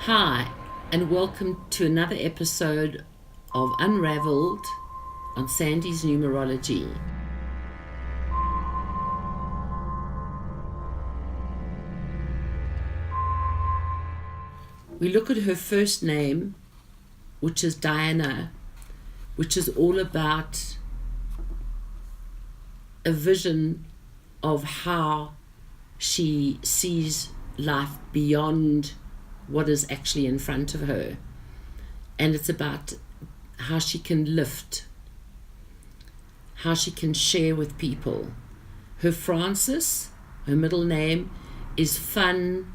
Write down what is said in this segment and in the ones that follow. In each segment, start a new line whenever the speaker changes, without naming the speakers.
Hi, and welcome to another episode of Unraveled on Sandy's Numerology. We look at her first name, which is Diana, which is all about a vision of how she sees life beyond what is actually in front of her. And it's about how she can lift, how she can share with people. Her Frances, her middle name, is fun,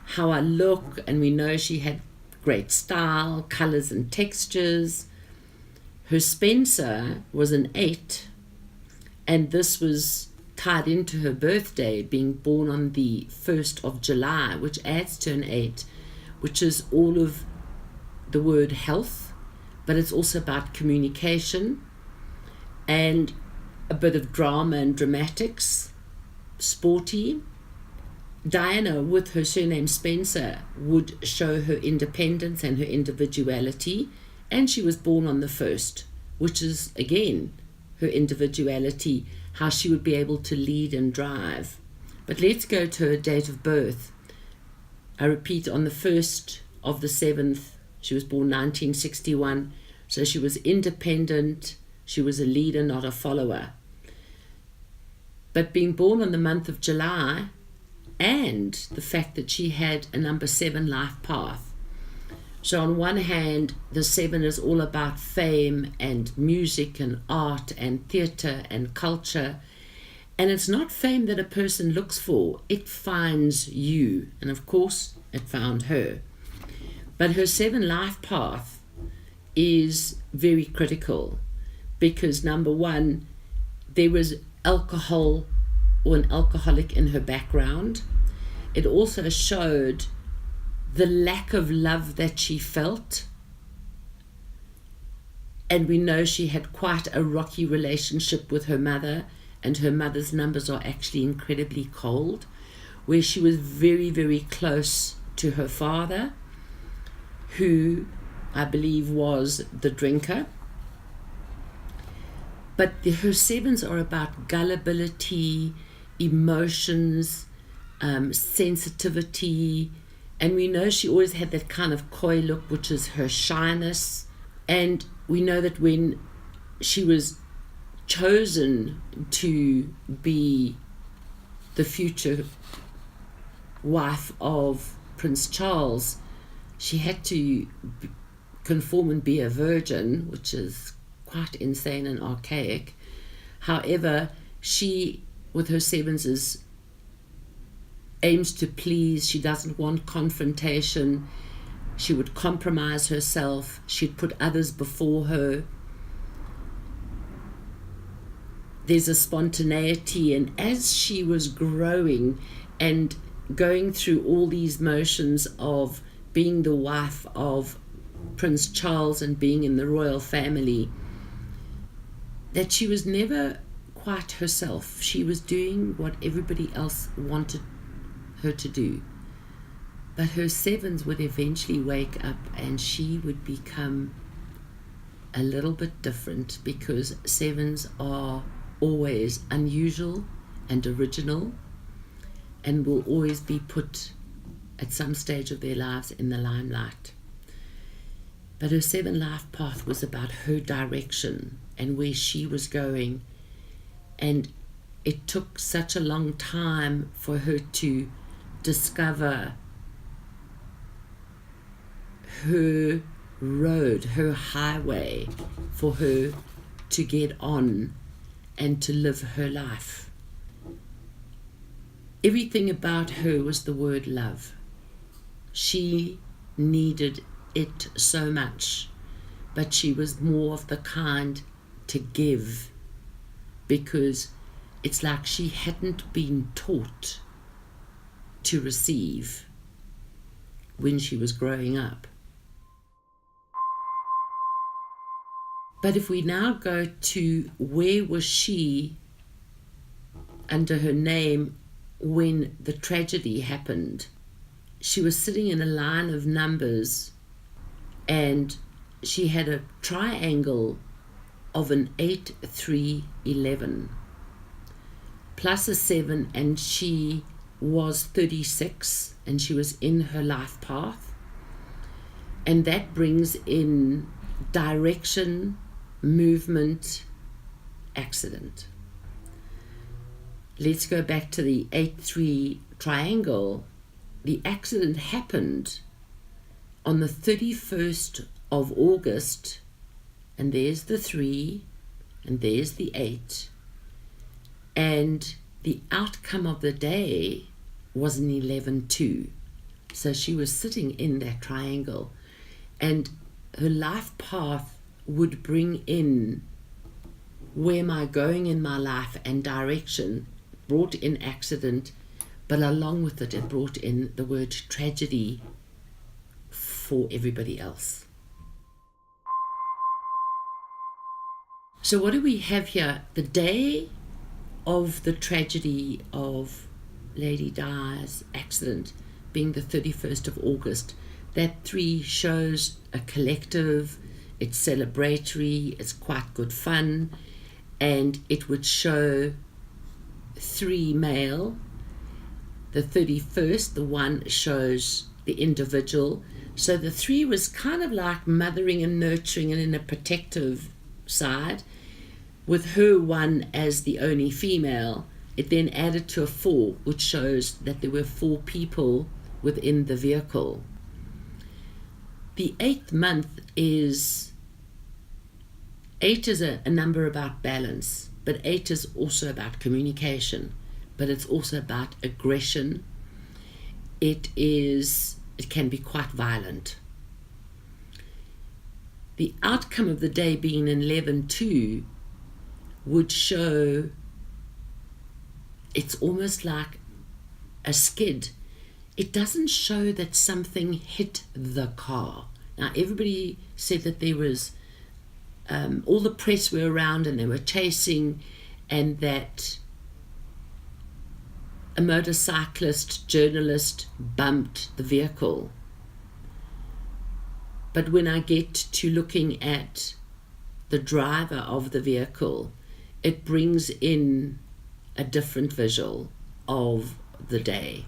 how I look, and we know she had great style, colors and textures. Her Spencer was an 8, and this was tied into her birthday, being born on the 1st of July, which adds to an 8, which is all of the word health, but it's also about communication and a bit of drama and dramatics, sporty. Diana, with her surname Spencer, would show her independence and her individuality, and she was born on the 1st, which is, again, her individuality, how she would be able to lead and drive. But let's go to her date of birth. I repeat, on the 1st of the 7th, she was born 1961, so she was independent, she was a leader, not a follower. But being born on the month of July, and the fact that she had a number 7 life path. So on one hand, the 7 is all about fame and music and art and theatre and culture. And it's not fame that a person looks for, it finds you. And of course, it found her. But her 7 life path is very critical because, number one, there was alcohol or an alcoholic in her background. It also showed the lack of love that she felt. And we know she had quite a rocky relationship with her mother, and her mother's numbers are actually incredibly cold, where she was very, very close to her father, who I believe was the drinker. But her 7s are about gullibility, emotions, sensitivity, and we know she always had that kind of coy look, which is her shyness. And we know that when she was chosen to be the future wife of Prince Charles, she had to conform and be a virgin, which is quite insane and archaic. However, she, with her 7s, aims to please. She doesn't want confrontation. She would compromise herself. She'd put others before her. There's a spontaneity, and as she was growing and going through all these motions of being the wife of Prince Charles and being in the royal family, that she was never quite herself. She was doing what everybody else wanted her to do. But her 7s would eventually wake up and she would become a little bit different, because 7s are always unusual and original and will always be put at some stage of their lives in the limelight. But her 7 life path was about her direction and where she was going, and it took such a long time for her to discover her road, her highway, for her to get on and to live her life. Everything about her was the word love. She needed it so much, but she was more of the kind to give, because it's like she hadn't been taught to receive when she was growing up. But if we now go to where was she under her name when the tragedy happened, she was sitting in a line of numbers, and she had a triangle of an 8, 3, 11 plus a 7, and she was 36, and she was in her life path, and that brings in direction, movement, accident. Let's go back to the 8-3 triangle. The accident happened on the 31st of August, and there's the 3, and there's the 8, and the outcome of the day was an 11-2. So she was sitting in that triangle, and her life path would bring in where am I going in my life, and direction, brought in accident, but along with it, it brought in the word tragedy for everybody else. So what do we have here? The day of the tragedy of Lady Di's accident being the 31st of August. That 3 shows a collective, it's celebratory, it's quite good fun, and it would show 3 male. The 31st, the 1 shows the individual. So the 3 was kind of like mothering and nurturing and in a protective side, with her 1 as the only female. It then added to a 4, which shows that there were 4 people within the vehicle. The 8th month is, 8 is a number about balance, but 8 is also about communication, but it's also about aggression. It can be quite violent. The outcome of the day being an 11-2 would show it's almost like a skid. It doesn't show that something hit the car. Now, everybody said that there was, all the press were around and they were chasing, and that a motorcyclist journalist bumped the vehicle. But when I get to looking at the driver of the vehicle, it brings in a different visual of the day.